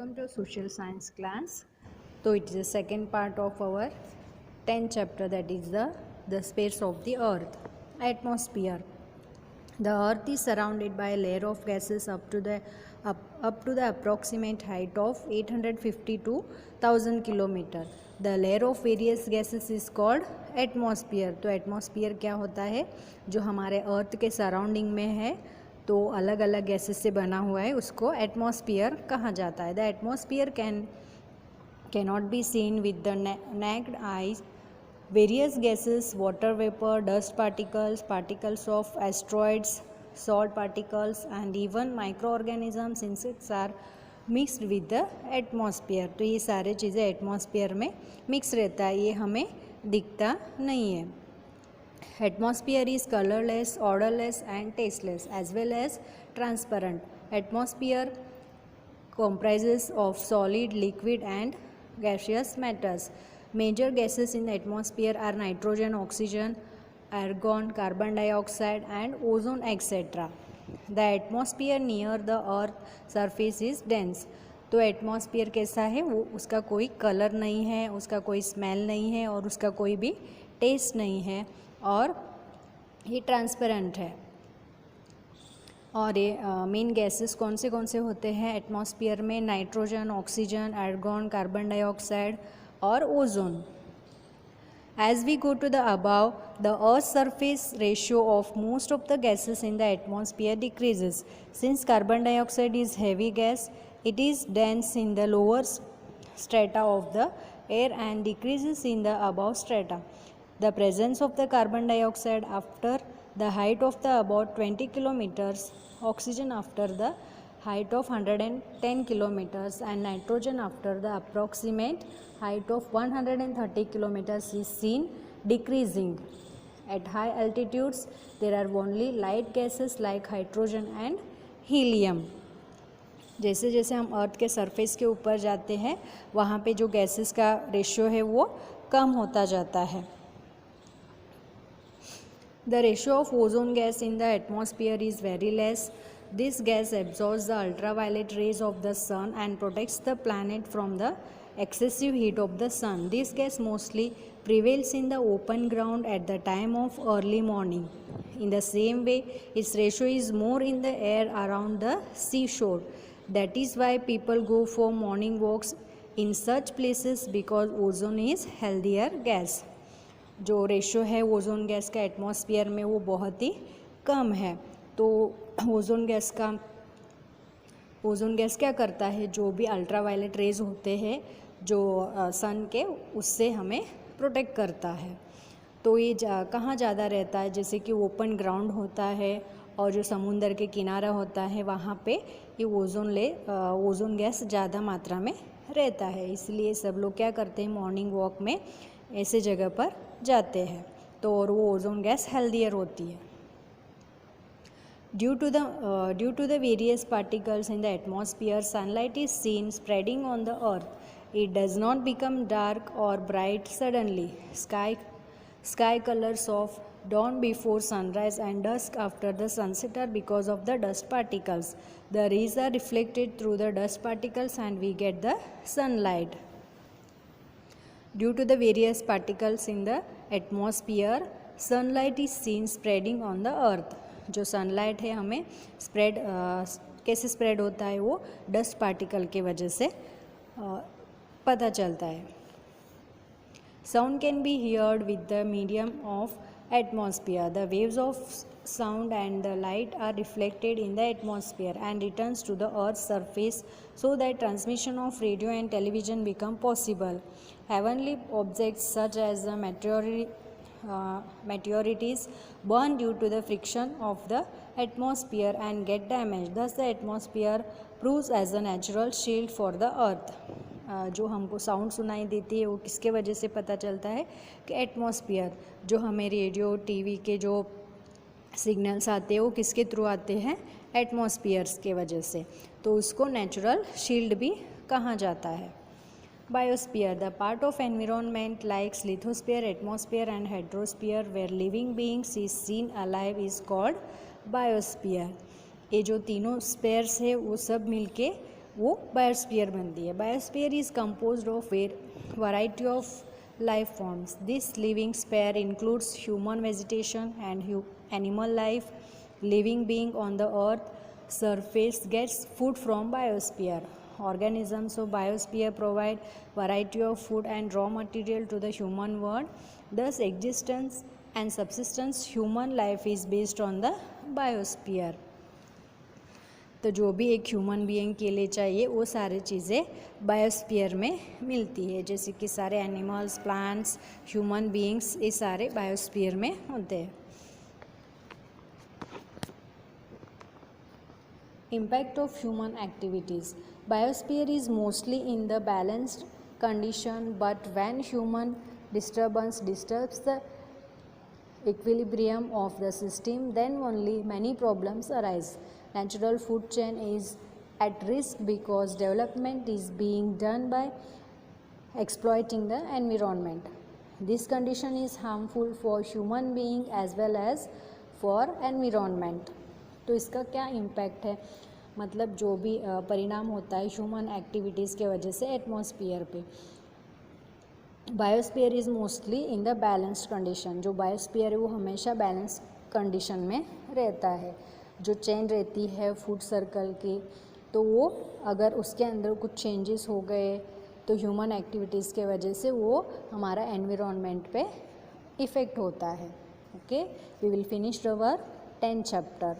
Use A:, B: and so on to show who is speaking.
A: Welcome to social science class. So it is the second part of our 10th chapter, that is the space of the earth. Atmosphere. The earth is surrounded by a layer of gases up to the approximate height of 852,000 km. The layer of various gases is called atmosphere. तो atmosphere क्या होता है, जो हमारे अर्थ के surrounding में है तो अलग अलग गैसेस से बना हुआ है, उसको एटमॉस्फेयर कहा जाता है. The atmosphere cannot be seen with the naked eyes. Various gases, water vapor, dust particles, particles of asteroids, salt particles and even microorganisms, insects are mixed with the atmosphere. तो ये सारे चीज़ें एटमॉस्फेयर में mix रहता है, ये हमें दिखता नहीं है. Atmosphere is colorless, odorless and tasteless as well as transparent. Atmosphere comprises of solid, liquid and gaseous matters. Major gases in the atmosphere are nitrogen, oxygen, argon, carbon dioxide and ozone etc. The atmosphere near the earth surface is dense. तो atmosphere कैसा है, वो उसका कोई colour नहीं है, उसका कोई स्मेल नहीं है और उसका कोई भी टेस्ट नहीं है और ये ट्रांसपेरेंट है. और ये मेन गैसेस कौन से होते हैं एटमॉस्फेयर में? Nitrogen, oxygen, argon, carbon dioxide और ozone. As we go to the above, the Earth's surface ratio of most of the gases in the atmosphere decreases. Since carbon dioxide is heavy gas, it is dense in the lower strata of the air and decreases in the above strata. The presence of the carbon dioxide after the height of the about 20 kilometers, oxygen after the height of 110 kilometers and nitrogen after the approximate height of 130 kilometers is seen decreasing. At high altitudes, there are only light gases like hydrogen and helium. जैसे जैसे हम अर्थ के surface के ऊपर जाते हैं वहाँ पे जो गैसेस का रेशियो है वो कम होता जाता है. The ratio of ozone gas in the atmosphere is very less. This gas absorbs the ultraviolet rays of the sun and protects the planet from the excessive heat of the sun. This gas mostly prevails in the open ground at the time of early morning. In the same way, its ratio is more in the air around the seashore. That is why people go for morning walks in such places because ozone is healthier gas. जो ratio है ozone gas का atmosphere में वो बहुत ही कम है. तो ozone gas क्या करता है, जो भी अल्ट्रावायलेट रेज होते हैं जो सन के, उससे हमें प्रोटेक्ट करता है. तो ये कहाँ ज़्यादा रहता है, जैसे कि ओपन ग्राउंड होता है और जो समुंदर के किनारा होता है वहाँ पे ये ओजोन गैस ज़्यादा मात्रा में रहता है. इसलिए सब लोग क्या करते हैं, मॉर्निंग वॉक में ऐसे जगह पर जाते हैं तो और वो ओजोन गैस हेल्दियर होती है. Due to the various particles in the atmosphere, sunlight is seen spreading on the earth. It does not become dark or bright suddenly. Sky colors of dawn before sunrise and dusk after the sunset are because of the dust particles. The rays are reflected through the dust particles and we get the sunlight. Due to the various particles in the atmosphere, sunlight is seen spreading on the earth. जो sunlight है हमें कैसे spread होता है, वो dust particle के वजह से पता चलता है. Sound can be heard with the medium of atmosphere. The waves of sound and the light are reflected in the atmosphere and returns to the earth's surface so that transmission of radio and television become possible. Heavenly objects such as the meteorites burn due to the friction of the atmosphere and get damaged. Thus the atmosphere proves as a natural shield for the earth. जो हमको sound सुनाई देती है वो किसके वजह से पता चलता है कि एटमॉस्फेयर, जो हमें रेडियो टीवी के जो सिग्नल्स आते हैं वो किसके थ्रू आते हैं, एटमॉस्फेयर्स के वजह से. तो उसको नेचुरल शील्ड भी कहा जाता है. Biosphere, the part of environment like lithosphere, atmosphere and hydrosphere where living beings is seen alive is called biosphere. ये जो तीनों स्पेयर्स है वो सब मिलके वो बायोस्फीयर बनती है। Biosphere is composed of variety of life forms. This living sphere includes human vegetation and animal life. Living being on the earth surface gets food from biosphere. Organisms of biosphere provide variety of food and raw material to the human world. Thus existence and subsistence human life is based on the biosphere. तो जो भी एक human being के लिए चाहिए वो सारी चीज़ें बायोस्फीयर में मिलती है, जैसे कि सारे एनिमल्स, प्लांट्स, ह्यूमन बीइंग्स, ये सारे बायोस्फीयर में होते हैं। Impact of human activities. Biosphere is mostly in the balanced condition, but when human disturbance disturbs the equilibrium of the system, then only many problems arise. Natural food chain is at risk because development is being done by exploiting the environment. This condition is harmful for human being as well as for environment. तो इसका क्या impact है, मतलब जो भी परिणाम होता है ह्यूमन एक्टिविटीज़ के वजह से एटमॉस्फेयर पे। Biosphere is mostly in the balanced condition. जो बायोस्फीयर है वो हमेशा बैलेंस कंडीशन में रहता है। जो चेन रहती है फूड सर्कल की, तो वो अगर उसके अंदर कुछ चेंजेस हो गए तो ह्यूमन एक्टिविटीज़ के वजह से वो हमारा एनवायरनमेंट पे इफ़ेक्ट होता है। Okay, we will finish our 10th chapter.